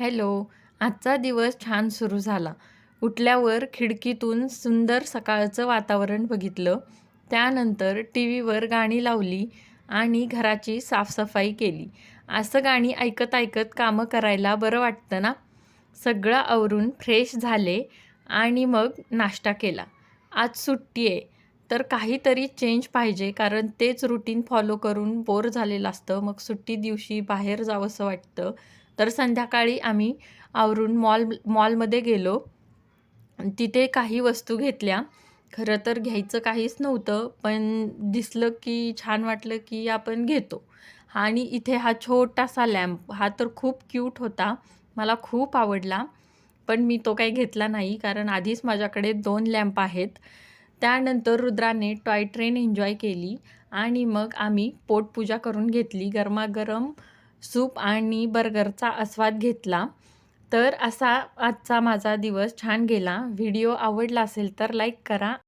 Hello. आजचा दिवस छान सुरू झाला. उठल्यावर खिडकीतून सुंदर सकाळचं वातावरण बघितलं. त्यानंतर टी व्हीवर गाणी लावली आणि घराची साफसफाई केली. असं गाणी ऐकत ऐकत कामं करायला बरं वाटतं ना. सगळं आवरून फ्रेश झाले आणि मग नाश्ता केला. आज सुट्टी आहे तर काहीतरी चेंज पाहिजे, कारण तेच रुटीन फॉलो करून बोर झालेलं असतं. मग सुट्टी दिवशी बाहेर जावंसं वाटतं. तर संध्याकाळी आम्ही आवरून मॉलमध्ये गेलो. तिथे काही वस्तू घेतल्या. खरं तर घ्यायचं काहीच नव्हतं, पण दिसलं की छान वाटलं की आपण घेतो. आणि इथे हा छोटासा लॅम्प, हा तर खूप क्यूट होता. मला खूप आवडला. पण मी तो काही घेतला नाही, कारण आधीच माझ्याकडे 2 लॅम्प आहेत. त्यानंतर रुद्राने टॉय ट्रेन एन्जॉय केली आणि मग आम्ही पोटपूजा करून घेतली. गरमागरम सूप आणि बर्गरचा आस्वाद घेतला. तर असा आजचा माझा दिवस छान गेला. व्हिडिओ आवडला असेल तर लाईक करा.